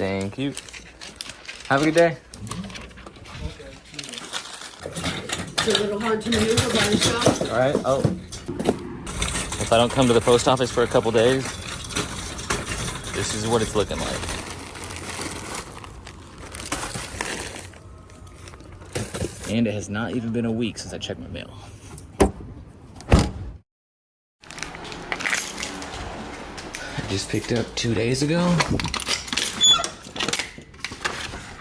Thank you. Have a good day. It's a little hard to maneuver by yourself. All right. Oh. If I don't come to the post office for a couple days, this is what it's looking like. And it has not even been a week since I checked my mail. I just picked up 2 days ago.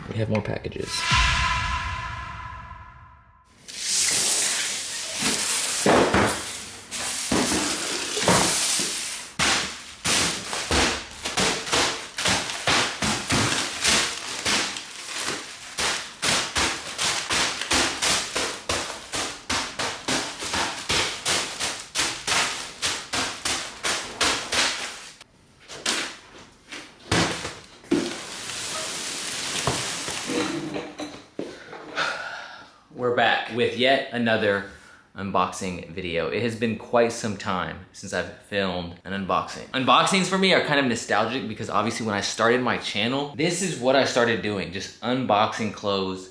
We have more packages. We're back with yet another unboxing video. It has been quite some time since I've filmed an unboxing. Unboxings for me are kind of nostalgic because obviously when I started my channel, this is what I started doing, just unboxing clothes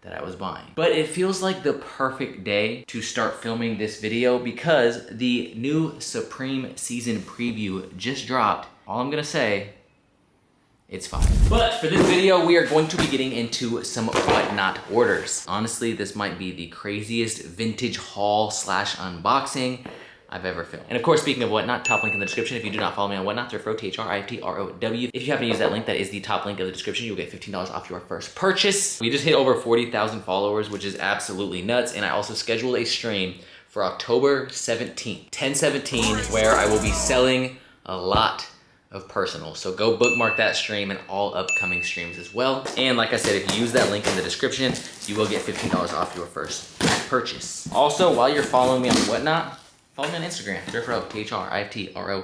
that I was buying. But it feels like the perfect day to start filming this video because the new Supreme season preview just dropped. All I'm gonna say, it's fine. But for this video, we are going to be getting into some whatnot orders. Honestly, this might be the craziest vintage haul slash unboxing I've ever filmed. And of course, speaking of whatnot, top link in the description. If you do not follow me on whatnot, thrift row, THRIFTROW. If you happen to use that link, that is the top link of the description. You'll get $15 off your first purchase. We just hit over 40,000 followers, which is absolutely nuts. And I also scheduled a stream for October 17th, 10/17, where I will be selling a lot of personal. So go bookmark that stream and all upcoming streams as well. And like I said, if you use that link in the description, you will get $15 off your first purchase. Also, while you're following me on whatnot, follow me on Instagram, thriftRow, THRIFTROW.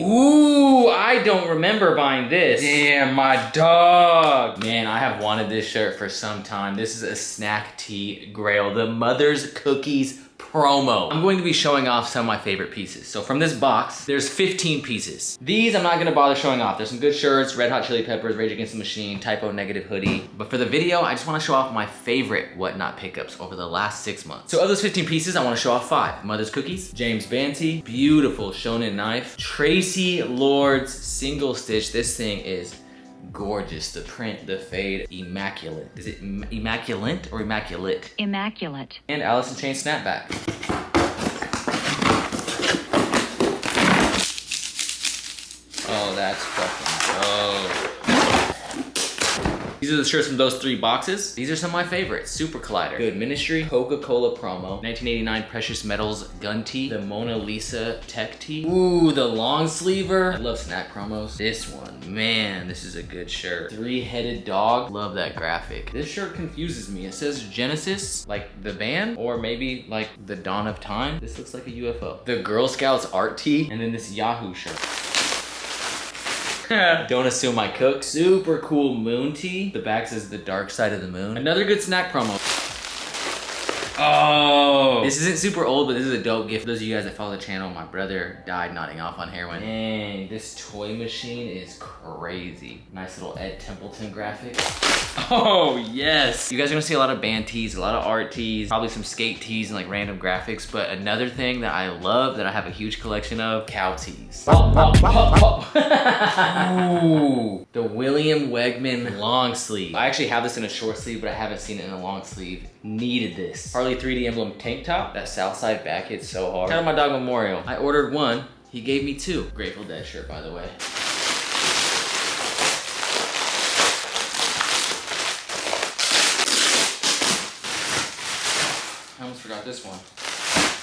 Ooh, I don't remember buying this. Damn, my dog. Man, I have wanted this shirt for some time. This is a snack tee grail, the Mother's Cookies promo. I'm going to be showing off some of my favorite pieces. So from this box, there's 15 pieces. These I'm not gonna bother showing off. There's some good shirts, Red Hot Chili Peppers, Rage Against the Machine, Typo Negative hoodie. But for the video, I just wanna show off my favorite whatnot pickups over the last 6 months. So of those 15 pieces, I wanna show off 5. Mother's Cookies, James Banty, beautiful Shonen knife, Tracy Lord's single stitch. This thing is gorgeous. The print, the fade, immaculate. Is it immaculate or immaculate? Immaculate. And Alice in Chains snapback. Oh, that's fucking dope. These are the shirts from those 3 boxes. These are some of my favorites. Super Collider, Good Ministry, Coca-Cola promo, 1989 Precious Metals gun tee, the Mona Lisa tech tee. Ooh, the long sleever. I love snack promos. This one, man, this is a good shirt. 3-headed dog. Love that graphic. This shirt confuses me. It says Genesis, like the band, or maybe like the dawn of time. This looks like a UFO. The Girl Scouts art tee, and then this Yahoo shirt. Don't assume I cook. Super cool moon tee. The back says the dark side of the moon. Another good snack promo. Oh, this isn't super old, but this is a dope gift. For those of you guys that follow the channel, my brother died nodding off on heroin. Dang, this toy machine is crazy. Nice little Ed Templeton graphic. Oh, yes. You guys are gonna see a lot of band tees, a lot of art tees, probably some skate tees and like random graphics. But another thing that I love, that I have a huge collection of, cow tees. Ooh, the William Wegman long sleeve. I actually have this in a short sleeve, but I haven't seen it in a long sleeve. Needed this. Harley 3D emblem tank top. That south side back hits so hard. Shout out my dog Memorial. I ordered 1, he gave me 2. Grateful Dead shirt, by the way. I almost forgot this one.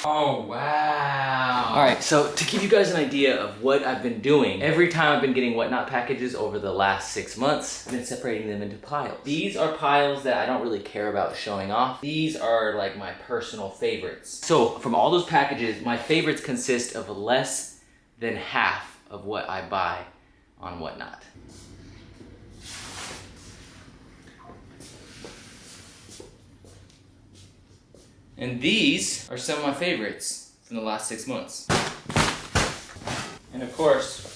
Oh, wow. All right, so to give you guys an idea of what I've been doing, every time I've been getting whatnot packages over the last 6 months, I've been separating them into piles. These are piles that I don't really care about showing off. These are like my personal favorites. So from all those packages, my favorites consist of less than half of what I buy on whatnot. And these are some of my favorites from the last 6 months. And of course,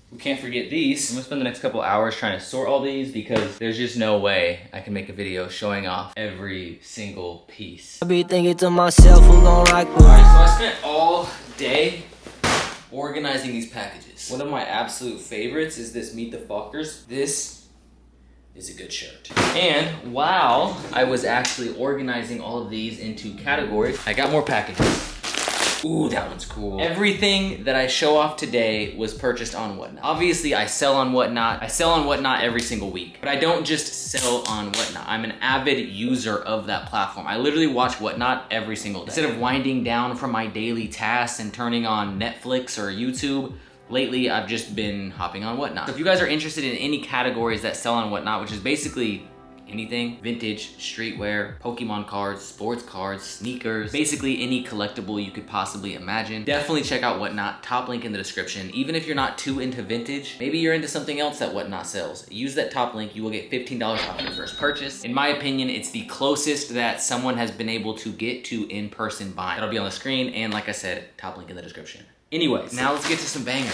we can't forget these. I'm gonna spend the next couple hours trying to sort all these because there's just no way I can make a video showing off every single piece. I be thinking to myself, who gon' rock me? Alright, so I spent all day organizing these packages. One of my absolute favorites is this Meet the Fockers. This is a good shirt. And while I was actually organizing all of these into categories, I got more packages. Ooh, that one's cool. Everything that I show off today was purchased on Whatnot. Obviously, I sell on Whatnot. I sell on Whatnot every single week, but I don't just sell on Whatnot. I'm an avid user of that platform. I literally watch Whatnot every single day. Instead of winding down from my daily tasks and turning on Netflix or YouTube, lately I've just been hopping on Whatnot. So if you guys are interested in any categories that sell on Whatnot, which is basically anything, vintage, streetwear, Pokemon cards, sports cards, sneakers, basically any collectible you could possibly imagine, definitely check out Whatnot, top link in the description. Even if you're not too into vintage, maybe you're into something else that Whatnot sells, use that top link, you will get $15 off your first purchase. In my opinion, it's the closest that someone has been able to get to in-person buying. It'll be on the screen, and like I said, top link in the description. Anyways, now let's get to some bangers.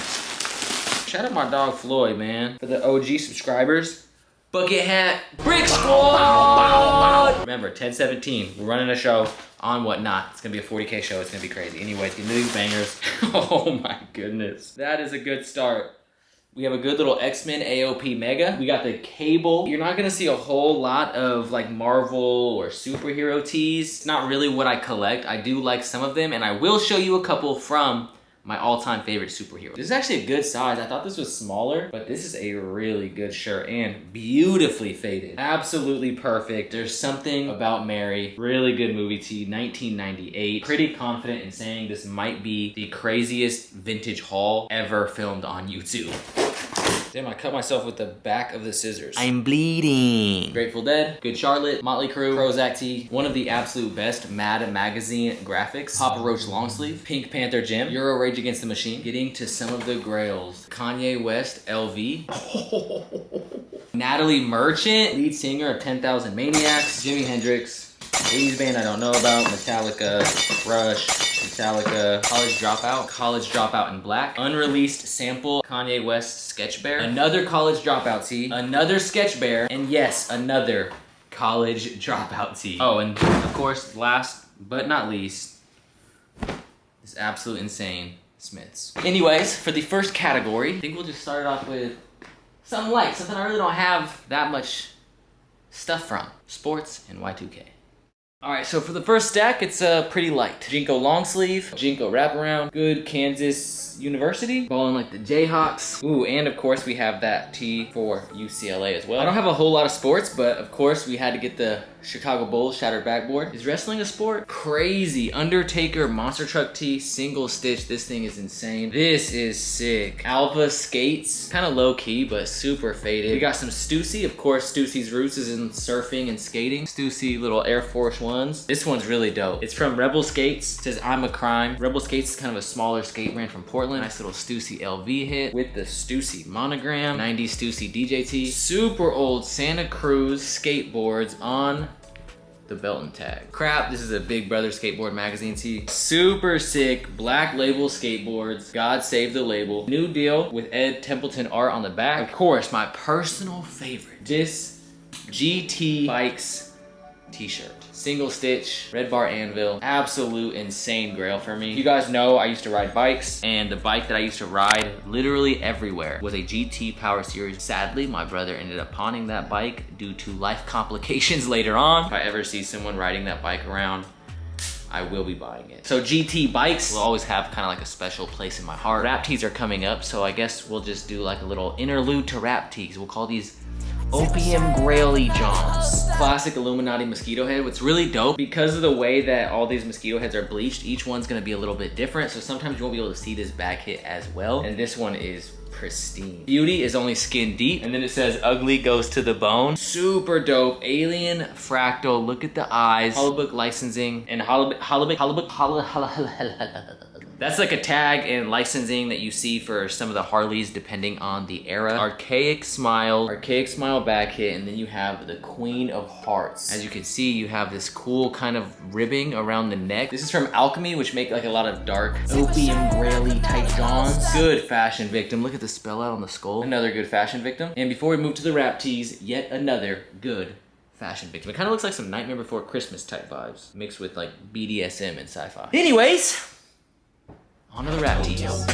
Shout out my dog Floyd, man. For the OG subscribers, Bucket Hat Brick Squad! Remember, 10/17, we're running a show on Whatnot. It's gonna be a 40K show, it's gonna be crazy. Anyways, get into these bangers. Oh my goodness. That is a good start. We have a good little X-Men AOP Mega. We got the Cable. You're not gonna see a whole lot of like Marvel or superhero tees. It's not really what I collect. I do like some of them, and I will show you a couple from my all-time favorite superhero. This is actually a good size. I thought this was smaller, but this is a really good shirt and beautifully faded. Absolutely perfect. There's something about Mary. Really good movie tee, 1998. Pretty confident in saying this might be the craziest vintage haul ever filmed on YouTube. Damn, I cut myself with the back of the scissors. I'm bleeding. Grateful Dead, Good Charlotte, Motley Crue, Prozac tee, one of the absolute best Mad magazine graphics, Papa Roach long sleeve, Pink Panther Gym, Euro Rage Against the Machine, getting to some of the grails. Kanye West LV, Natalie Merchant, lead singer of 10,000 Maniacs, Jimi Hendrix, 80s band I don't know about, Metallica, Rush, Metallica, College Dropout in black, unreleased sample, Kanye West Sketch Bear, another College Dropout tee, another Sketch Bear, and yes, another College Dropout tee. Oh, and of course, last but not least, this absolute insane Smiths. Anyways, for the first category, I think we'll just start off with something light, something I really don't have that much stuff from. Sports and Y2K. All right, so for the first stack, it's pretty light. Jinko long sleeve, Jinko wraparound, good Kansas University, balling like the Jayhawks. Ooh, and of course we have that tee for UCLA as well. I don't have a whole lot of sports, but of course we had to get the Chicago Bulls shattered backboard. Is wrestling a sport? Crazy. Undertaker monster truck tee, single stitch. This thing is insane. This is sick. Alpha skates, kind of low key, but super faded. We got some Stussy. Of course, Stussy's roots is in surfing and skating. Stussy little Air Force Ones. This one's really dope. It's from Rebel Skates. It says, I'm a crime. Rebel Skates is kind of a smaller skate brand from Portland. Nice little Stussy LV hit with the Stussy monogram. 90s Stussy DJ tee. Super old Santa Cruz skateboards on the belt and tag. Crap, this is a Big Brother Skateboard magazine tee. Super sick Black Label skateboards. God save the label. New deal with Ed Templeton art on the back. Of course, my personal favorite, this GT Bikes t-shirt. Single stitch, red bar anvil, absolute insane grail for me. You guys know I used to ride bikes, and the bike that I used to ride literally everywhere was a GT Power Series. Sadly, my brother ended up pawning that bike due to life complications later on. If I ever see someone riding that bike around, I will be buying it. So GT bikes will always have kind of like a special place in my heart. Rap tees are coming up, so I guess we'll just do like a little interlude to rap tees. We'll call these Opium Graily Johns. Classic Illuminati mosquito head. What's really dope, because of the way that all these mosquito heads are bleached, each one's gonna be a little bit different, so sometimes you won't be able to see this back hit as well, and this one is pristine. Beauty is only skin deep, and then it says ugly goes to the bone. Super dope. Alien fractal, look at the eyes. Holobook licensing, and That's like a tag and licensing that you see for some of the Harleys depending on the era. Archaic smile back hit, and then you have the Queen of Hearts. As you can see, you have this cool kind of ribbing around the neck. This is from Alchemy, which make like a lot of dark opium graily type johns. Good fashion victim. Look at the spell out on the skull. Another good fashion victim. And before we move to the wrap tees, yet another good fashion victim. It kind of looks like some Nightmare Before Christmas type vibes mixed with like BDSM and sci-fi. Anyways, on to the wrap tees.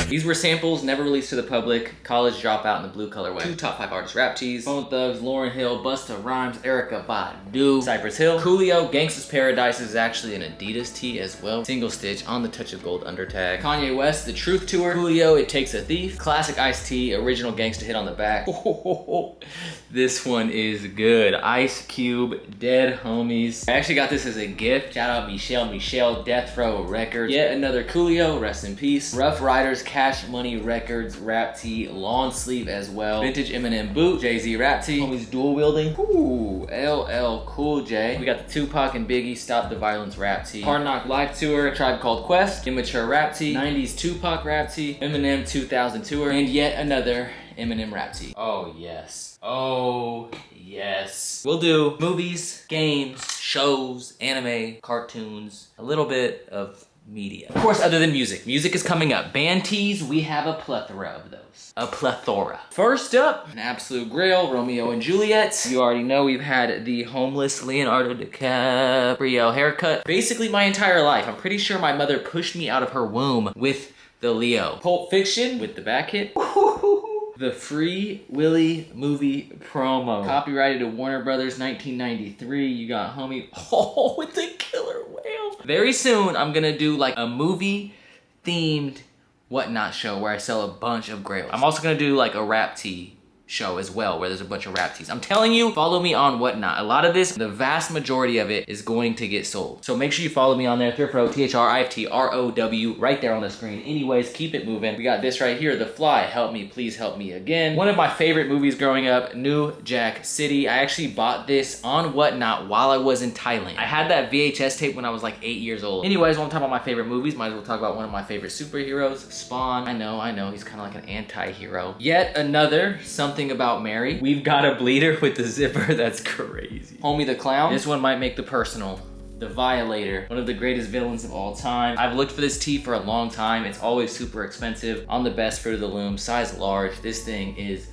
These were samples, never released to the public. College Dropout in the blue colorway. 2 top 5 artist rap tees. Bone Thugs, Lauryn Hill, Busta Rhymes, Erykah Badu, Cypress Hill. Coolio, Gangsta's Paradise is actually an Adidas tee as well. Single stitch on the Touch of Gold under tag. Kanye West, The Truth Tour. Coolio, It Takes a Thief. Classic Ice-T, original Gangsta hit on the back. This one is good. Ice Cube, Dead Homies. I actually got this as a gift. Shout out Michelle, Death Row Records. Yet another Coolio, rest in peace. Rough Riders, Cash Money Records rap tee, long sleeve as well. Vintage Eminem boot, Jay-Z rap tee. Homies dual wielding. Ooh, LL Cool J. We got the Tupac and Biggie Stop the Violence rap tee. Hard Knock Life Tour, Tribe Called Quest. Immature rap tee. 90s Tupac rap tee. Eminem 2000 tour. And yet another Eminem rap tee. Oh yes. Oh yes. We'll do movies, games, shows, anime, cartoons, a little bit of media. Of course, other than music. Music is coming up. Band tees, we have a plethora of those. A plethora. First up, an absolute grail, Romeo and Juliet. You already know we've had the homeless Leonardo DiCaprio haircut. Basically my entire life. I'm pretty sure my mother pushed me out of her womb with the Leo. Pulp Fiction with the back hit. The Free Willy movie promo. Copyrighted to Warner Brothers 1993. You got homie, oh, with the killer whale. Very soon, I'm gonna do like a movie themed whatnot show where I sell a bunch of grails. I'm also gonna do like a rap tee show as well where there's a bunch of rap tees. I'm telling you, follow me on Whatnot. A lot of this, the vast majority of it is going to get sold. So make sure you follow me on there, Thriftrow, THRIFTROW, right there on the screen. Anyways, keep it moving. We got this right here, The Fly, Help Me, Please Help Me Again. One of my favorite movies growing up, New Jack City. I actually bought this on Whatnot while I was in Thailand. I had that VHS tape when I was like 8 years old. Anyways, when I'm talking about my favorite movies, might as well talk about one of my favorite superheroes, Spawn. I know, he's kind of like an anti-hero. Yet another Something About Mary. We've got a bleeder with the zipper. That's crazy. Homie the Clown. This one might make the personal. The Violator, one of the greatest villains of all time. I've looked for this tee for a long time. It's always super expensive. On the best Fruit of the Loom, size large. This thing is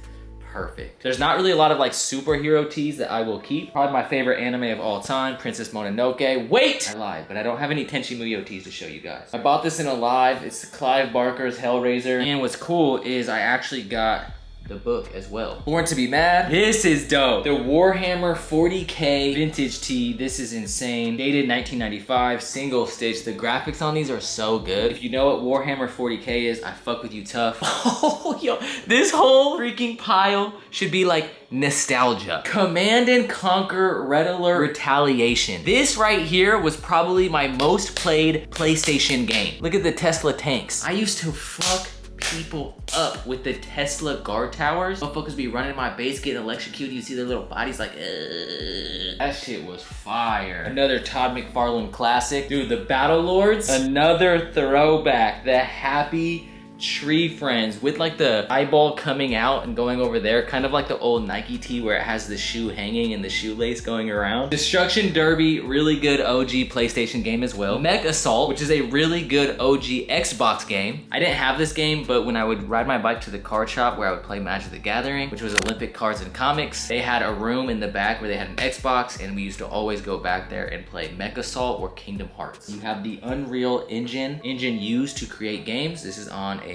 perfect. There's not really a lot of like superhero tees that I will keep. Probably my favorite anime of all time, Princess Mononoke. Wait! I lied, but I don't have any Tenchi Muyo tees to show you guys. I bought this in a live. It's Clive Barker's Hellraiser. And what's cool is I actually got the book as well. Born to be Mad. This is dope. The Warhammer 40K vintage tee. This is insane. Dated 1995, single stitch. The graphics on these are so good. If you know what Warhammer 40K is, I fuck with you tough. Oh, yo, this whole freaking pile should be like nostalgia. Command and Conquer Red Alert Retaliation. This right here was probably my most played PlayStation game. Look at the Tesla tanks. I used to fuck people up with the Tesla guard towers. Motherfuckers be running my base, getting electrocuted. You see their little bodies like, ugh. That shit was fire. Another Todd McFarlane classic. Dude, the Battle Lords. Another throwback. The Happy Tree Friends with like the eyeball coming out and going over there, kind of like the old Nike tee where it has the shoe hanging and the shoelace going around. Destruction Derby, really good OG PlayStation game as well. Mech Assault, which is a really good OG Xbox game. I didn't have this game, but when I would ride my bike to the card shop where I would play Magic the Gathering, which was Olympic cards and comics, they had a room in the back where they had an Xbox, and we used to always go back there and play Mech Assault or Kingdom Hearts. You have the Unreal Engine used to create games. This is on a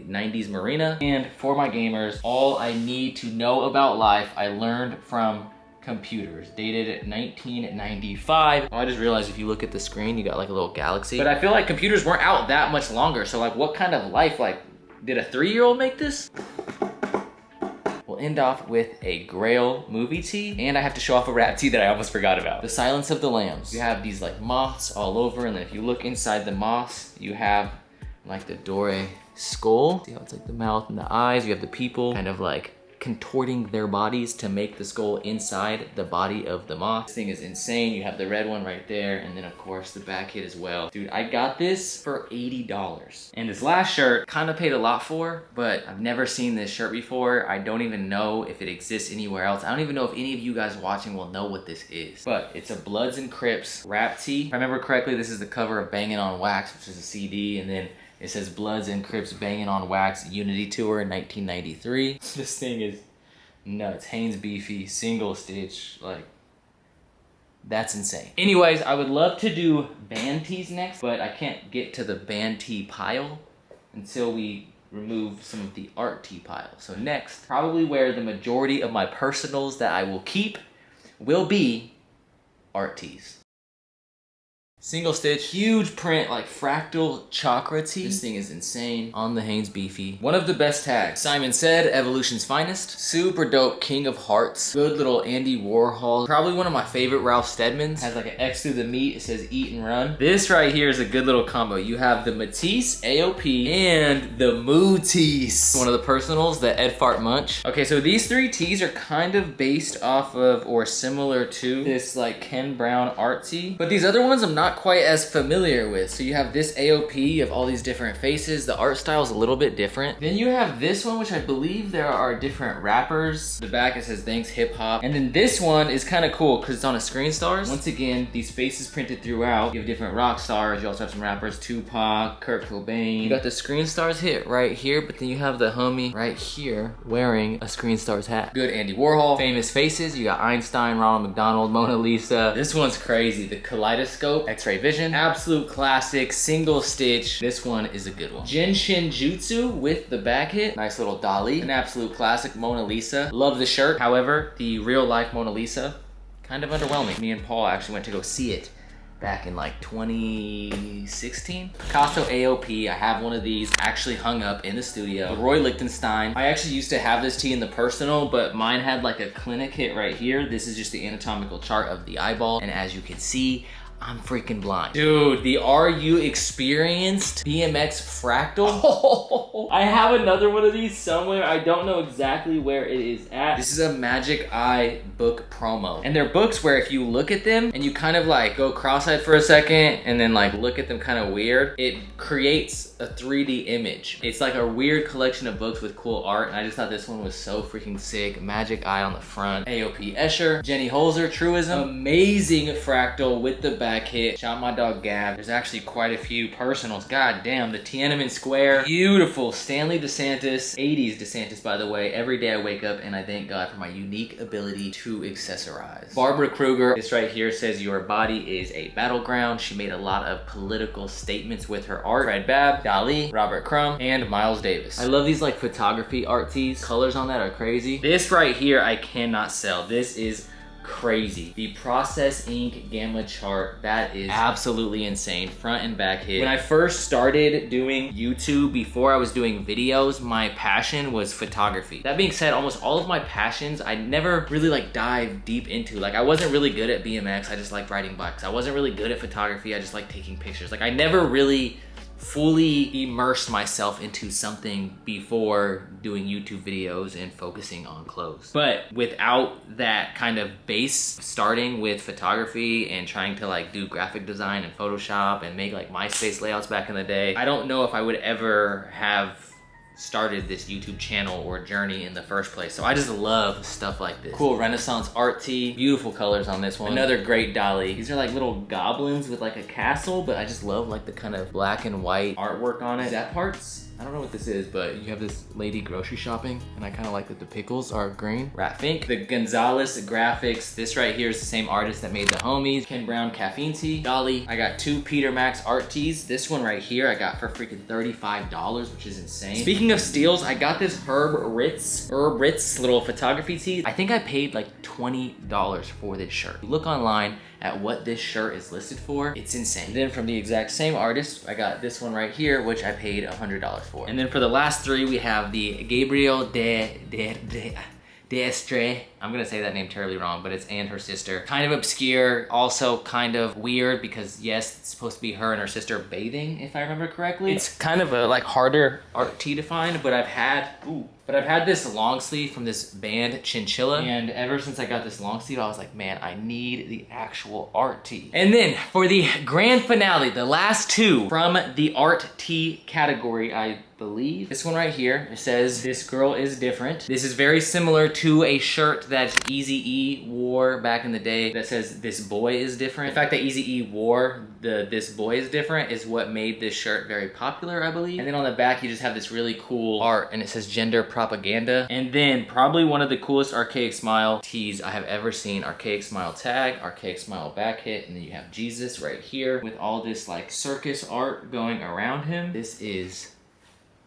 90s Marina. And for my gamers, all I need to know about life, I learned from computers. Dated 1995. Oh, I just realized if you look at the screen, you got like a little galaxy. But I feel like computers weren't out that much longer. So like what kind of life, like did a 3-year-old make this? We'll end off with a Grail movie tee, and I have to show off a rap tee that I almost forgot about. The Silence of the Lambs. You have these like moths all over, and then if you look inside the moths, you have like the Dore skull. See how it's like the mouth and the eyes. You have the people kind of like contorting their bodies to make the skull inside the body of the moth. This thing is insane. You have the red one right there, and then of course the back hit as well. Dude, I got this for $80. And this last shirt, kind of paid a lot for, but I've never seen this shirt before. I don't even know if it exists anywhere else. I don't even know if any of you guys watching will know what this is. But it's a Bloods and Crips rap tee. If I remember correctly, this is the cover of Bangin' on Wax, which is a CD, and then it says Bloods and Crips Bangin' on Wax Unity Tour in 1993. This thing is nuts. Hanes Beefy, single stitch, like, that's insane. Anyways, I would love to do band tees next, but I can't get to the band tee pile until we remove some of the art tee pile. So next, probably where the majority of my personals that I will keep will be art tees. Single stitch, huge print, like fractal chakra tee. This thing is insane on the Hanes Beefy. One of the best tags. Simon Said, Evolution's Finest. Super dope, King of Hearts. Good little Andy Warhol. Probably one of my favorite Ralph Steadmans. Has like an X through the meat. It says eat and run. This right here is a good little combo. You have the Matisse AOP and the Matisse. One of the personals, the Ed Fart Munch. Okay, so these three tees are kind of based off of or similar to this like Ken Brown art tee. But these other ones I'm not quite as familiar with. So you have this AOP of all these different faces. The art style is a little bit different. Then you have this one, which I believe there are different rappers. The back it says thanks hip hop. And then this one is kind of cool because it's on a screen stars. Once again, these faces printed throughout. You have different rock stars. You also have some rappers, Tupac, Kurt Cobain. You got the screen stars hit right here, but then you have the homie right here wearing a screen stars hat. Good Andy Warhol. Famous faces. You got Einstein, Ronald McDonald, Mona Lisa. This one's crazy. The Kaleidoscope, X-Ray Vision. Absolute classic, single stitch. This one is a good one. Genshin Jutsu with the back hit. Nice little Dali. An absolute classic, Mona Lisa. Love the shirt. However, the real life Mona Lisa, kind of underwhelming. Me and Paul actually went to go see it back in like 2016. Picasso AOP, I have one of these actually hung up in the studio. Roy Lichtenstein. I actually used to have this tee in the personal, but mine had like a clinic hit right here. This is just the anatomical chart of the eyeball. And as you can see, I'm freaking blind. Dude, the Are You Experienced BMX Fractal? Oh, I have another one of these somewhere. I don't know exactly where it is at. This is a Magic Eye book promo. And they're books where if you look at them and you kind of like go cross-eyed for a second and then like look at them kind of weird, it creates a 3D image. It's like a weird collection of books with cool art, and I just thought this one was so freaking sick. Magic Eye on the front. AOP Escher. Jenny Holzer, Truism. Amazing fractal with the back hit. Shout out my dog Gav. There's actually quite a few personals. God damn, the Tiananmen Square. Beautiful. Stanley DeSantis. 80s DeSantis, by the way. Every day I wake up and I thank God for my unique ability to accessorize. Barbara Kruger. This right here says your body is a battleground. She made a lot of political statements with her art. Fred Babb, Dali, Robert Crumb, and Miles Davis. I love these like photography art tees. Colors on that are crazy. This right here I cannot sell. This is crazy. The Process Ink Gamma chart, that is absolutely insane. Front and back hit. When I first started doing YouTube, before I was doing videos, my passion was photography. That being said, almost all of my passions, I never really like dive deep into. Like I wasn't really good at BMX, I just like riding bikes. I wasn't really good at photography, I just like taking pictures. Like I never really fully immersed myself into something before doing YouTube videos and focusing on clothes. But without that kind of base, starting with photography and trying to like do graphic design and Photoshop and make like MySpace layouts back in the day, I don't know if I would ever have started this YouTube channel or journey in the first place. So I just love stuff like this. Cool Renaissance art tee. Beautiful colors on this one. Another great Dali. These are like little goblins with like a castle, but I just love like the kind of black and white artwork on it. Zap parts? I don't know what this is, but you have this lady grocery shopping, and I kind of like that the pickles are green. Rat Fink. The Gonzalez graphics. This right here is the same artist that made the homies. Ken Brown caffeine tea. Dali. I got two Peter Max art tees. This one right here I got for freaking $35, which is insane. Speaking of steals, I got this Herb Ritz little photography tee. I think I paid like $20 for this shirt. You look online at what this shirt is listed for, it's insane. Then from the exact same artist, I got this one right here, which I paid $100 for. And then for the last three, we have the Gabriel D'Estre. I'm gonna say that name terribly wrong, but it's and her sister. Kind of obscure, also kind of weird because yes, it's supposed to be her and her sister bathing, if I remember correctly. It's kind of a like harder art tee to find, but I've had, But I've had this long sleeve from this band Chinchilla, and ever since I got this long sleeve, I was like, man, I need the actual art tee. And then for the grand finale, the last two from the art tee category, I believe. This one right here, it says, "This girl is different." This is very similar to a shirt that Eazy-E wore back in the day that says, "This boy is different." The fact that Eazy-E wore the "This boy is different" is what made this shirt very popular, I believe. And then on the back, you just have this really cool art, and it says "Gender Propaganda." And then probably one of the coolest Archaic Smile tees I have ever seen. Archaic Smile tag, Archaic Smile back hit, and then you have Jesus right here with all this like circus art going around him. This is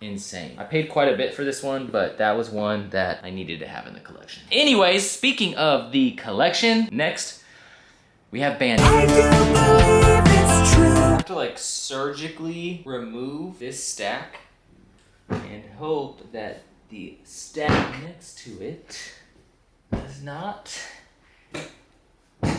insane. I paid quite a bit for this one, but that was one that I needed to have in the collection. Anyways, speaking of the collection, next we have bandage. I have to like surgically remove this stack and hope that the stack next to it does not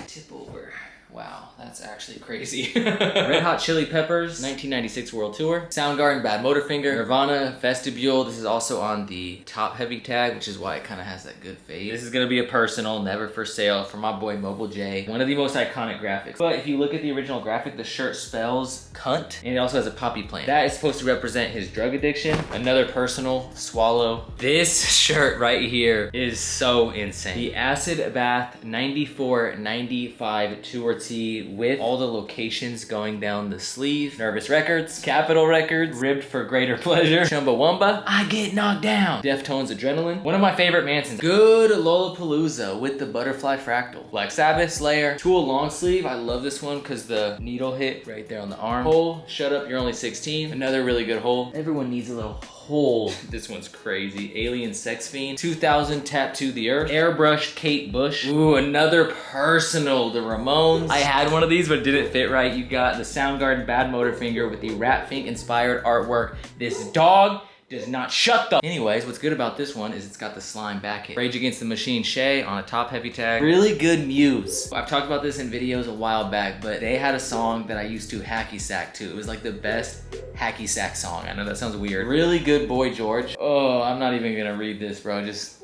tip over. Wow, that's actually crazy. Red Hot Chili Peppers, 1996 World Tour. Soundgarden, Bad Motorfinger. Nirvana, Vestibule. This is also on the top heavy tag, which is why it kind of has that good fade. This is gonna be a personal, never for sale, for my boy Mobile J. One of the most iconic graphics. But if you look at the original graphic, the shirt spells cunt, and it also has a poppy plant. That is supposed to represent his drug addiction. Another personal, Swallow. This shirt right here is so insane. The Acid Bath 94-95 Tour tee with all the locations going down the sleeve. Nervous Records, Capitol Records, Ribbed for Greater Pleasure, Chumbawamba, I Get Knocked Down, Deftones Adrenaline. One of my favorite Mansons, Good Lollapalooza with the Butterfly Fractal. Black Sabbath, Slayer, Tool long sleeve. I love this one because the needle hit right there on the arm. Hole, Shut Up, You're Only 16. Another really good hole. Everyone needs a little hole. This one's crazy. Alien Sex Fiend. 2000 Tattoo the Earth. Airbrush Kate Bush. Ooh, another personal, the Ramones. I had one of these, but it didn't fit right. You got the Soundgarden Bad Motorfinger with the Rat Fink inspired artwork. This dog does not shut the... Anyways, what's good about this one is it's got the slime back hit. Rage Against the Machine Shay on a top heavy tag. Really good Muse. I've talked about this in videos a while back, but they had a song that I used to hacky sack to. It was like the best hacky sack song. I know that sounds weird. Really good Boy George. Oh, I'm not even gonna read this, bro. Just...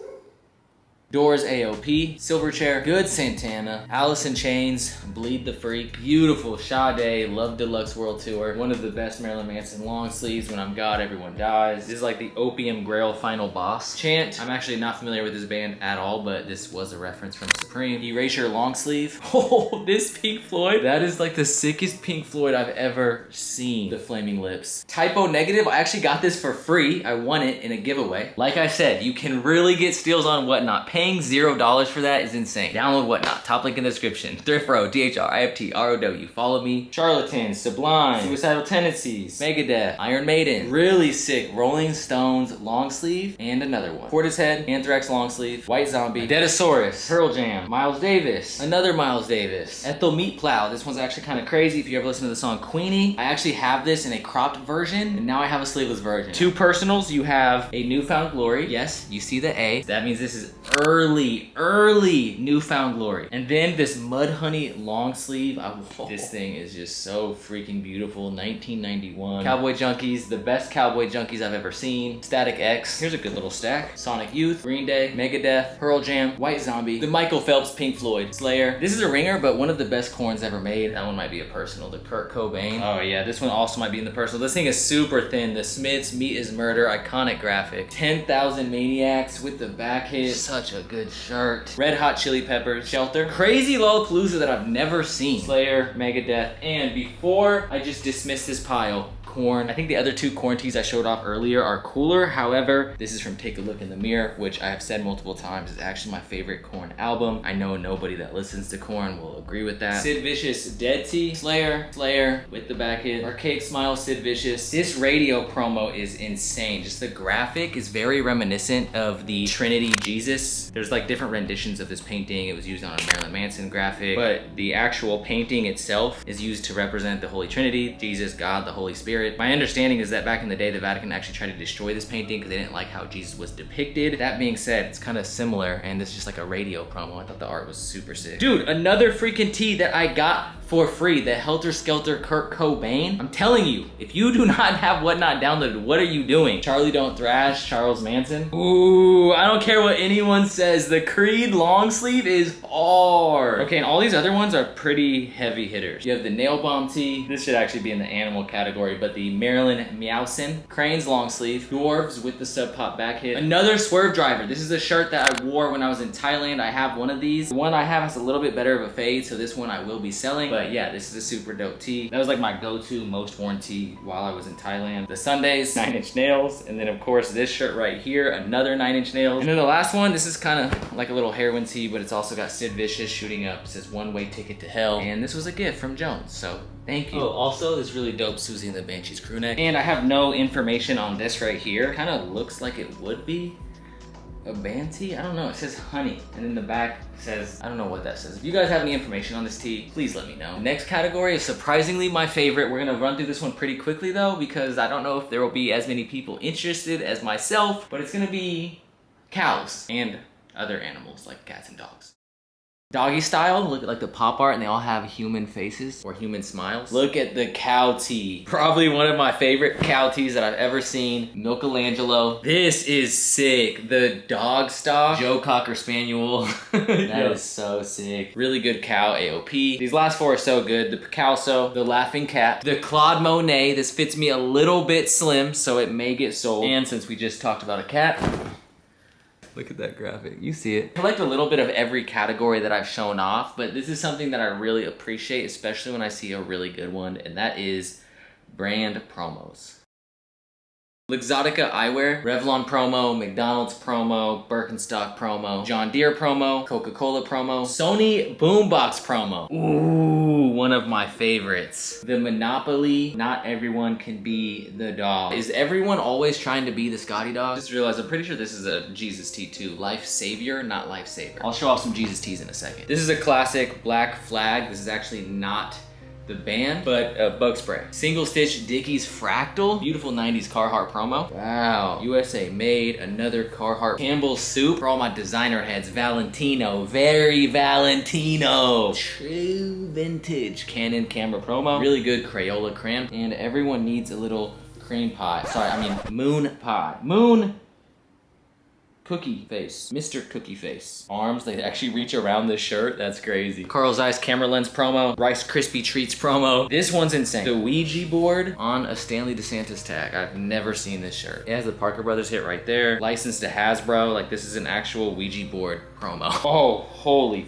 Doors AOP, Silverchair, Good Santana, Alice in Chains, Bleed the Freak, beautiful Sade, Love Deluxe World Tour, one of the best Marilyn Manson long sleeves, When I'm God, Everyone Dies. This is like the Opium Grail Final Boss chant. I'm actually not familiar with this band at all, but this was a reference from Supreme. Erasure long sleeve. Oh, this Pink Floyd. That is like the sickest Pink Floyd I've ever seen. The Flaming Lips. Typo Negative, I actually got this for free. I won it in a giveaway. Like I said, you can really get steals on Whatnot. Paying $0 for that is insane. Download Whatnot, top link in the description. Thrift Row, DHR, IFT, ROW. Follow me. Charlatans, Sublime, Suicidal Tendencies, Megadeth, Iron Maiden. Really sick Rolling Stones long sleeve, and another one. Portishead, Anthrax long sleeve, White Zombie, Deadosaurus, Pearl Jam, Miles Davis, another Miles Davis, Ethel Meat Plow. This one's actually kind of crazy if you ever listen to the song Queenie. I actually have this in a cropped version, and now I have a sleeveless version. Two personals, you have a Newfound Glory. Yes, you see the A. That means this is early Newfound Glory. And then this Mudhoney long sleeve. This thing is just so freaking beautiful. 1991. Cowboy Junkies, the best Cowboy Junkies I've ever seen. Static X. Here's a good little stack. Sonic Youth, Green Day, Megadeth, Pearl Jam, White Zombie, the Michael Phelps Pink Floyd, Slayer. This is a ringer, but one of the best corns ever made. That one might be a personal. The Kurt Cobain. Oh yeah, this one also might be in the personal. This thing is super thin. The Smiths, Meat is Murder, iconic graphic. 10,000 Maniacs with the back hit. Such a good shirt. Red Hot Chili Peppers, Shelter. Crazy Lollapalooza that I've never seen. Slayer, Megadeth, and before I just dismiss this pile, Korn. I think the other two Korn tees I showed off earlier are cooler. However, this is from Take a Look in the Mirror, which I have said multiple times is actually my favorite Korn album. I know nobody that listens to Korn will agree with that. Sid Vicious Dead Tee, Slayer with the back hit, Archaic Smile, Sid Vicious. This radio promo is insane. Just the graphic is very reminiscent of the Trinity Jesus. There's like different renditions of this painting. It was used on a Marilyn Manson graphic, but the actual painting itself is used to represent the Holy Trinity, Jesus, God, the Holy Spirit. My understanding is that back in the day, the Vatican actually tried to destroy this painting because they didn't like how Jesus was depicted. That being said, it's kind of similar, and this is just like a radio promo. I thought the art was super sick. Dude, another freaking tee that I got for free. The Helter Skelter Kurt Cobain. I'm telling you, if you do not have Whatnot downloaded, what are you doing? Charlie Don't Thrash, Charles Manson. Ooh, I don't care what anyone says. The Creed long sleeve is hard. Okay, and all these other ones are pretty heavy hitters. You have the Nail Bomb tee. This should actually be in the animal category, but the Marilyn Meowson. Cranes long sleeve. Dwarves with the Sub Pop back hit. Another Swerve Driver. This is a shirt that I wore when I was in Thailand. I have one of these. The one I have has a little bit better of a fade, so this one I will be selling. But yeah, this is a super dope tee. That was like my go-to most worn tee while I was in Thailand. The Sundays, 9 Inch Nails. And then of course this shirt right here, another 9 Inch Nails. And then the last one, this is kind of like a little heroin tee, but it's also got Sid Vicious shooting up. It says One Way Ticket to Hell. And this was a gift from Jones, so thank you. Oh, also this really dope Susie and the Banshees crew neck. And I have no information on this right here. Kind of looks like it would be a band tee? I don't know, it says honey. And in the back says, I don't know what that says. If you guys have any information on this tee, please let me know. Next category is surprisingly my favorite. We're gonna run through this one pretty quickly though, because I don't know if there will be as many people interested as myself, but it's gonna be cows and other animals like cats and dogs. Doggy style, look at like the pop art and they all have human faces or human smiles. Look at the cow tee. Probably one of my favorite cow tees that I've ever seen. Michelangelo. This is sick. The dog stock, Joe Cocker Spaniel. That is so sick. Really good cow AOP. These last four are so good. The Picasso, the Laughing Cat, the Claude Monet. This fits me a little bit slim, so it may get sold. And since we just talked about a cat, look at that graphic, you see it. I collect a little bit of every category that I've shown off, but this is something that I really appreciate, especially when I see a really good one, and that is brand promos. Luxottica eyewear, Revlon promo, McDonald's promo, Birkenstock promo, John Deere promo, Coca-Cola promo, Sony boombox promo. Ooh, one of my favorites. The Monopoly, not everyone can be the dog. Is everyone always trying to be the Scotty dog? Just realized I'm pretty sure this is a Jesus tee too. Life Savior, not Life Saver. I'll show off some Jesus tees in a second. This is a classic Black Flag. This is actually not the band, but bug spray. Single stitch Dickies Fractal. Beautiful 90s Carhartt promo. Wow. USA made. Another Carhartt. Campbell's Soup. For all my designer heads, Valentino. Very Valentino. True vintage Canon camera promo. Really good Crayola crayon. And everyone needs a little cream pie. Sorry, I mean moon pie. Moon Cookie Face. Mr. Cookie Face. Arms, they actually reach around this shirt. That's crazy. Carl Zeiss camera lens promo. Rice Krispie Treats promo. This one's insane. The Ouija board on a Stanley DeSantis tag. I've never seen this shirt. It has the Parker Brothers hit right there. Licensed to Hasbro. Like this is an actual Ouija board promo. Oh, holy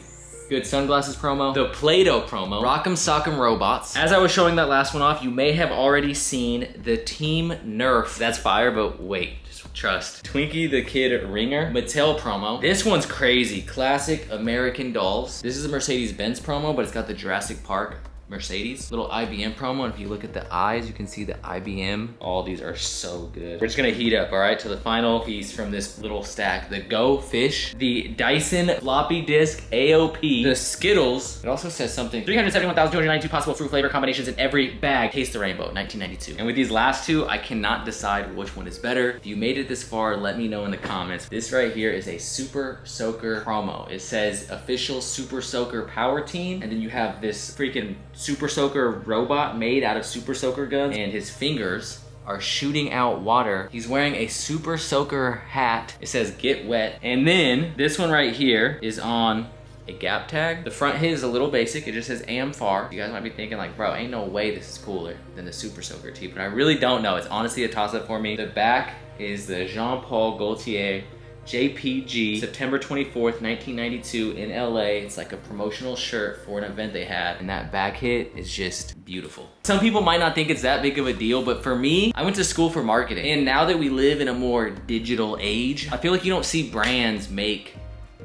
good sunglasses promo. The Play-Doh promo. Rock'em Sock'em Robots. As I was showing that last one off, you may have already seen the Team Nerf. That's fire, but wait. Trust. Twinkie the Kid Ringer. Mattel promo. This one's crazy. Classic American Dolls. This is a Mercedes-Benz promo, but it's got the Jurassic Park Mercedes. Little IBM promo, and if you look at the eyes, you can see the IBM. All these are so good. We're just gonna heat up, all right, to the final piece from this little stack. The Go Fish, the Dyson Floppy Disk AOP, the Skittles. It also says something. 371,292 possible fruit flavor combinations in every bag. Taste the Rainbow, 1992. And with these last two, I cannot decide which one is better. If you made it this far, let me know in the comments. This right here is a Super Soaker promo. It says official Super Soaker power team, and then you have this freaking Super Soaker robot made out of Super Soaker guns, and his fingers are shooting out water. He's wearing a Super Soaker hat. It says get wet. And then this one right here is on a Gap tag. The front hit is a little basic. It just says AM far. You guys might be thinking like, bro, ain't no way this is cooler than the Super Soaker tee, but I really don't know. It's honestly a toss up for me. The back is the Jean-Paul Gaultier JPG, September 24th, 1992 in LA. It's like a promotional shirt for an event they had, and that back hit is just beautiful. Some people might not think it's that big of a deal, but for me, I went to school for marketing, and now that we live in a more digital age, I feel like you don't see brands make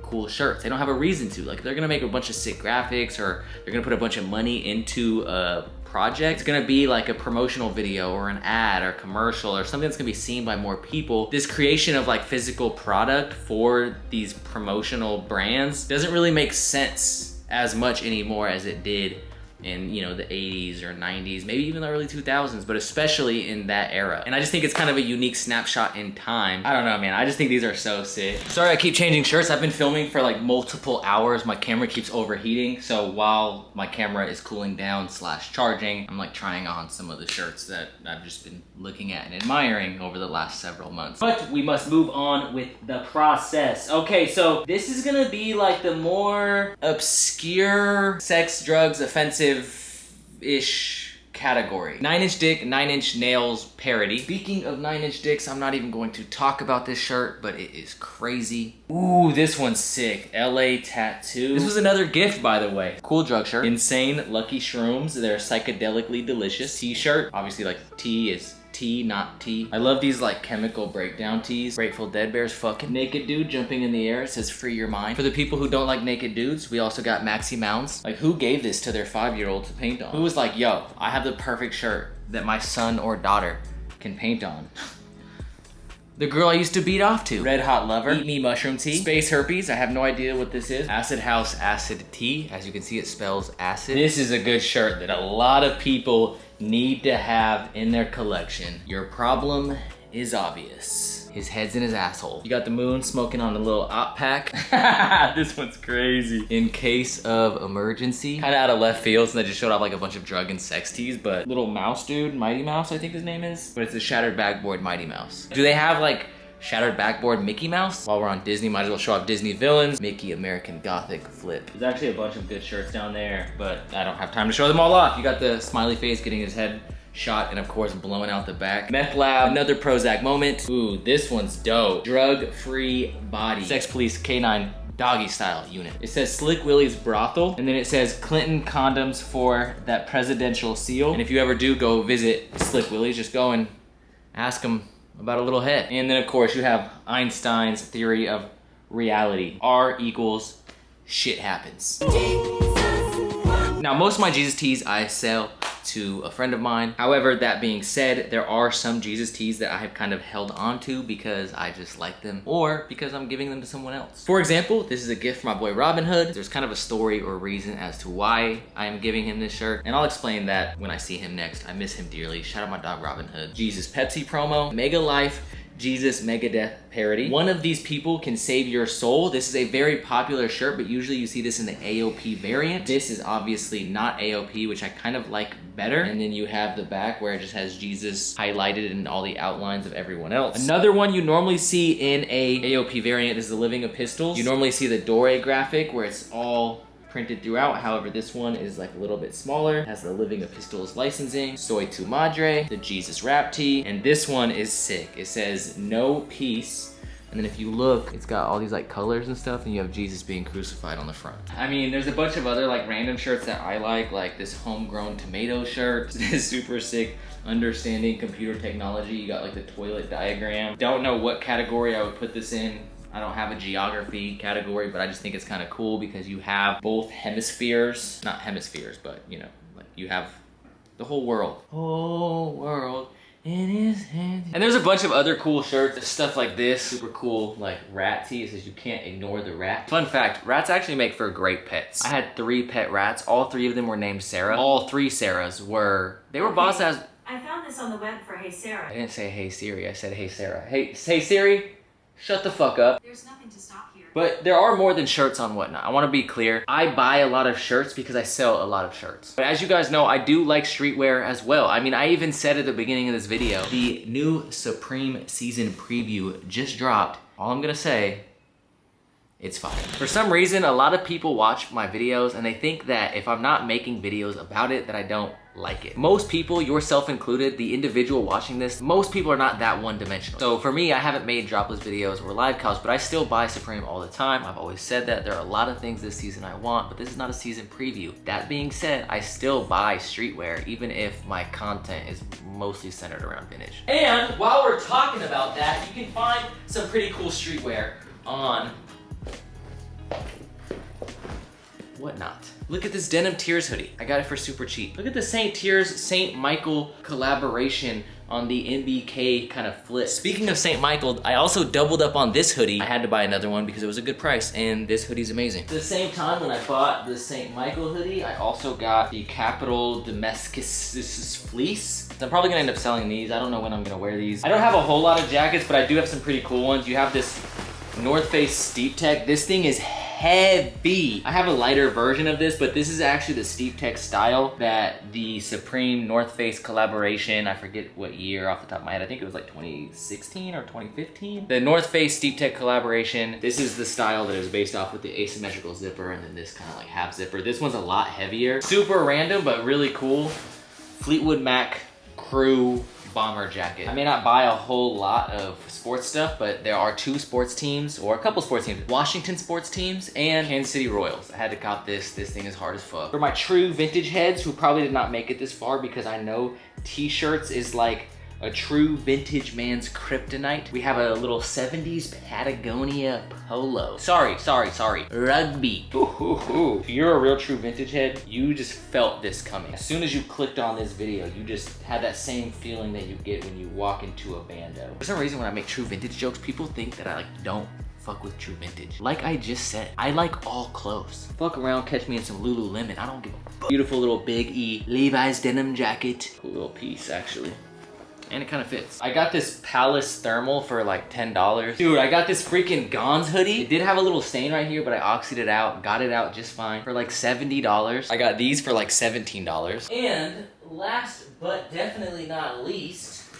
cool shirts. They don't have a reason to. Like, they're gonna make a bunch of sick graphics, or they're gonna put a bunch of money into a project. It's gonna be like a promotional video or an ad or commercial or something that's gonna be seen by more people. This creation of like physical product for these promotional brands doesn't really make sense as much anymore as it did in, you know, the 80s or 90s, maybe even the early 2000s, but especially in that era. And I just think it's kind of a unique snapshot in time. I don't know, man. I just think these are so sick. Sorry, I keep changing shirts. I've been filming for like multiple hours. My camera keeps overheating. So while my camera is cooling down / charging, I'm like trying on some of the shirts that I've just been looking at and admiring over the last several months. But we must move on with the process. Okay, so this is gonna be like the more obscure sex, drugs, offensive-ish category. 9-inch dick, 9-inch nails parody. Speaking of 9-inch dicks, I'm not even going to talk about this shirt, but it is crazy. Ooh, this one's sick. LA tattoo. This was another gift, by the way. Cool drug shirt. Insane Lucky Shrooms. They're psychedelically delicious. T-shirt. Obviously, like, T is T, not T. I love these like chemical breakdown tees. Grateful Dead Bears fucking. Naked dude jumping in the air. It says free your mind. For the people who don't like naked dudes, we also got Maxi Mounds. Like, who gave this to their 5-year-old to paint on? Who was like, yo, I have the perfect shirt that my son or daughter can paint on? The girl I used to beat off to. Red Hot Lover. Eat Me Mushroom Tea. Space Herpes. I have no idea what this is. Acid House Acid Tea. As you can see, it spells acid. This is a good shirt that a lot of people need to have in their collection. Your problem is obvious. His head's in his asshole. You got the moon smoking on a little op pack. This one's crazy. In case of emergency. Kind of out of left field, so they just showed off like a bunch of drug and sex teas, but little mouse dude, Mighty Mouse, I think his name is. But it's a shattered backboard Mighty Mouse. Do they have like shattered backboard Mickey Mouse? While we're on Disney, might as well show off Disney villains. Mickey American Gothic flip. There's actually a bunch of good shirts down there, but I don't have time to show them all off. You got the smiley face getting his head shot and of course blowing out the back. Meth Lab, another Prozac moment. Ooh, this one's dope. Drug-free body. Sex Police K9 doggy style unit. It says Slick Willie's brothel, and then it says Clinton condoms for that presidential seal. And if you ever do go visit Slick Willie's, just go and ask him about a little head. And then of course you have Einstein's theory of reality. R equals shit happens. Now most of my Jesus tees I sell to a friend of mine. However, that being said, there are some Jesus tees that I have kind of held on to because I just like them or because I'm giving them to someone else. For example, this is a gift from my boy Robin Hood. There's kind of a story or reason as to why I am giving him this shirt, and I'll explain that when I see him next. I miss him dearly. Shout out my dog Robin Hood. Jesus Pepsi promo, Mega Life, Jesus Megadeth parody. One of these people can save your soul. This is a very popular shirt, but usually you see this in the AOP variant. This is obviously not AOP, which I kind of like better. And then you have the back where it just has Jesus highlighted in all the outlines of everyone else. Another one you normally see in a AOP variant is the Living Epistles. You normally see the Dore graphic where it's all printed throughout. However, this one is like a little bit smaller. It has the Living Epistles licensing, Soy Tu Madre, the Jesus Rap Tee, and this one is sick. It says no peace, and then if you look, it's got all these like colors and stuff, and you have Jesus being crucified on the front. I mean, there's a bunch of other like random shirts that I like this Homegrown Tomato shirt. This is super sick. Understanding computer technology. You got like the toilet diagram. Don't know what category I would put this in. I don't have a geography category, but I just think it's kind of cool because you have both hemispheres, not hemispheres, but you know, like you have the whole world. Whole world in his hands. And there's a bunch of other cool shirts, stuff like this, super cool, like rat tee. It says you can't ignore the rat. Fun fact, rats actually make for great pets. I had 3 pet rats. All 3 of them were named Sarah. All 3 Sarahs were, they were bossed as. I found this on the web for Hey Sarah. I didn't say Hey Siri, I said Hey Sarah. Hey Siri. Shut the fuck up. There's nothing to stop here. But there are more than shirts on Whatnot. I want to be clear. I buy a lot of shirts because I sell a lot of shirts. But as you guys know, I do like streetwear as well. I mean, I even said at the beginning of this video, the new Supreme season preview just dropped. All I'm gonna say, it's fire. For some reason, a lot of people watch my videos and they think that if I'm not making videos about it, that I don't like it. Most people, yourself included, the individual watching this, most people are not that one-dimensional. So for me, I haven't made dropless videos or live cows, but I still buy Supreme all the time. I've always said that. There are a lot of things this season I want, but this is not a season preview. That being said, I still buy streetwear, even if my content is mostly centered around vintage. And while we're talking about that, you can find some pretty cool streetwear on Whatnot. Look at this denim Tears hoodie. I got it for super cheap. Look at the St. Tears, St. Michael collaboration on the MBK kind of flip. Speaking of St. Michael, I also doubled up on this hoodie. I had to buy another one because it was a good price, and this hoodie's amazing. At the same time, when I bought the St. Michael hoodie, I also got the Capital Damascus fleece. So I'm probably gonna end up selling these. I don't know when I'm gonna wear these. I don't have a whole lot of jackets, but I do have some pretty cool ones. You have this North Face Steep Tech. This thing is heavy. I have a lighter version of this, but this is actually the Steep Tech style that the Supreme North Face collaboration, I forget what year off the top of my head, I think it was like 2016 or 2015. The North Face Steep Tech collaboration, this is the style that is based off with the asymmetrical zipper and then this kind of like half zipper. This one's a lot heavier. Super random, but really cool. Fleetwood Mac Crew bomber jacket. I may not buy a whole lot of sports stuff, but there are two sports teams, or a couple sports teams. Washington sports teams and Kansas City Royals. I had to cop this. This thing is hard as fuck. For my true vintage heads who probably did not make it this far, because I know t-shirts is like a true vintage man's kryptonite. We have a little 70s Patagonia polo. Sorry. Rugby. Ooh. If you're a real true vintage head, you just felt this coming. As soon as you clicked on this video, you just had that same feeling that you get when you walk into a bando. For some reason, when I make true vintage jokes, people think that I like don't fuck with true vintage. Like I just said, I like all clothes. Fuck around, catch me in some Lululemon. I don't give a fuck. Beautiful little Big E Levi's denim jacket. Cool little piece, actually. And it kind of fits. I got this Palace thermal for like $10. Dude, I got this freaking Gons hoodie. It did have a little stain right here, but I oxied it out, got it out just fine for like $70. I got these for like $17. And last but definitely not least,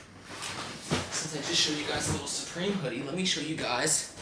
since I just showed you guys a little Supreme hoodie, let me show you guys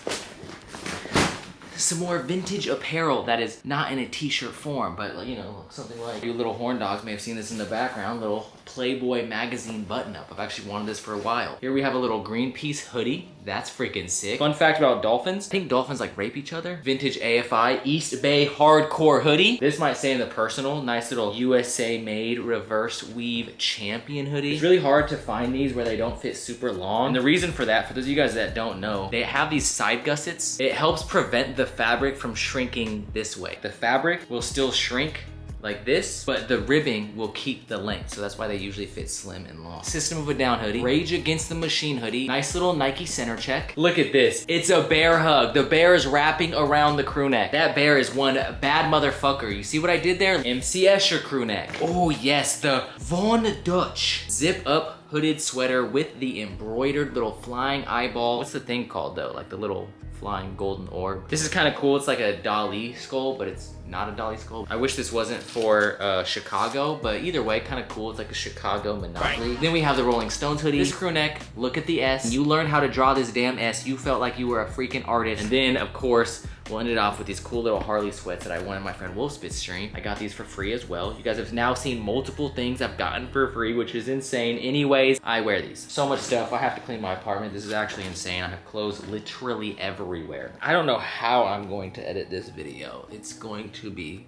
some more vintage apparel that is not in a t-shirt form, but you know, something like you little horn dogs may have seen this in the background, little Playboy magazine button up. I've actually wanted this for a while. Here we have a little Greenpeace hoodie. That's freaking sick. Fun fact about dolphins, I think dolphins like rape each other. Vintage AFI East Bay hardcore hoodie. This might say in the personal, nice little USA made reverse weave champion hoodie. It's really hard to find these where they don't fit super long. And the reason for that, for those of you guys that don't know, they have these side gussets. It helps prevent the fabric from shrinking this way. The fabric will still shrink like this, but the ribbing will keep the length. So that's why they usually fit slim and long. System of a Down hoodie. Rage Against the Machine hoodie. Nice little Nike center check. Look at this. It's a bear hug. The bear is wrapping around the crew neck. That bear is one bad motherfucker. You see what I did there? MC Escher crew neck. Oh yes, the Von Dutch zip up hooded sweater with the embroidered little flying eyeball. What's the thing called though? Like the little flying golden orb. This is kind of cool. It's like a Dali skull, but it's not a Dali skull. I wish this wasn't for Chicago, but either way, kind of cool. It's like a Chicago Monopoly. Then we have the Rolling Stones hoodie. This crew neck, look at the S. You learned how to draw this damn S. You felt like you were a freaking artist. And then, of course, we'll end it off with these cool little Harley sweats that I won in my friend Wolfspit's stream. I got these for free as well. You guys have now seen multiple things I've gotten for free, which is insane. Anyways, I wear these. So much stuff. I have to clean my apartment. This is actually insane. I have clothes literally everywhere. I don't know how I'm going to edit this video. It's going to be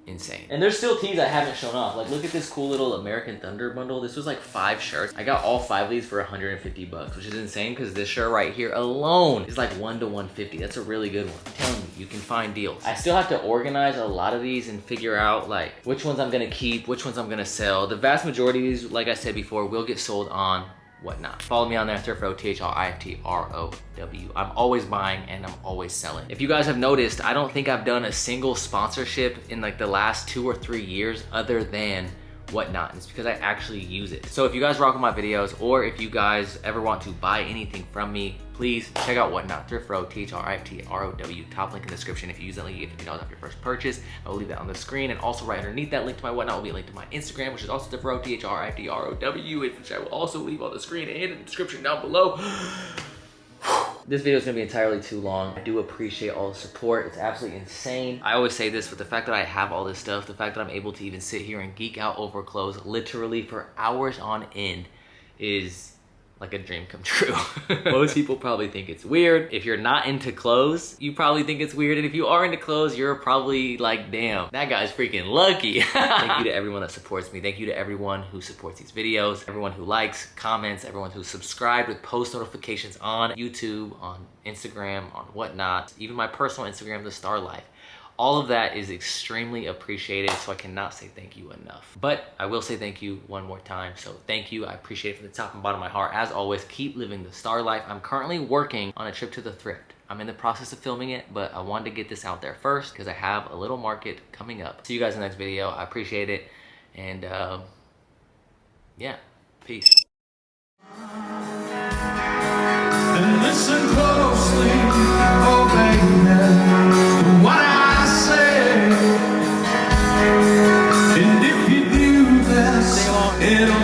insane. And there's still tees I haven't shown off. Like, look at this cool little American Thunder bundle. This was like 5 shirts. I got all 5 of these for 150 bucks, which is insane because this shirt right here alone is like 1 to 150. That's a really good one. I'm telling you, you can find deals. I still have to organize a lot of these and figure out like which ones I'm gonna keep, which ones I'm gonna sell. The vast majority of these, like I said before, will get sold on Whatnot. Follow me on there, ThriftRow, THRIFTROW. I'm always buying and I'm always selling. If you guys have noticed, I don't think I've done a single sponsorship in like the last 2 or 3 years other than Whatnot. And it's because I actually use it. So if you guys rock with my videos, or if you guys ever want to buy anything from me, please check out Whatnot. ThriftRow, THRIFTROW. Top link in the description. If you use that link, you get $50 off your first purchase. I will leave that on the screen. And also right underneath that link to my Whatnot will be a link to my Instagram, which is also ThriftRow, THRIFTROW, which I will also leave on the screen and in the description down below. This video is gonna be entirely too long. I do appreciate all the support. It's absolutely insane. I always say this, but the fact that I have all this stuff, the fact that I'm able to even sit here and geek out over clothes literally for hours on end is like a dream come true. Most people probably think it's weird. If you're not into clothes, you probably think it's weird. And if you are into clothes, you're probably like, damn, that guy's freaking lucky. Thank you to everyone that supports me. Thank you to everyone who supports these videos, everyone who likes, comments, everyone who's subscribed with post notifications on YouTube, on Instagram, on Whatnot, even my personal Instagram, The Star Life. All of that is extremely appreciated, so I cannot say thank you enough. But I will say thank you one more time. So thank you, I appreciate it from the top and bottom of my heart. As always, keep living the star life. I'm currently working on a trip to the thrift. I'm in the process of filming it, but I wanted to get this out there first because I have a little market coming up. See you guys in the next video. I appreciate it. And yeah, peace. And listen closely, oh baby, to what I say. And if you do this, it'll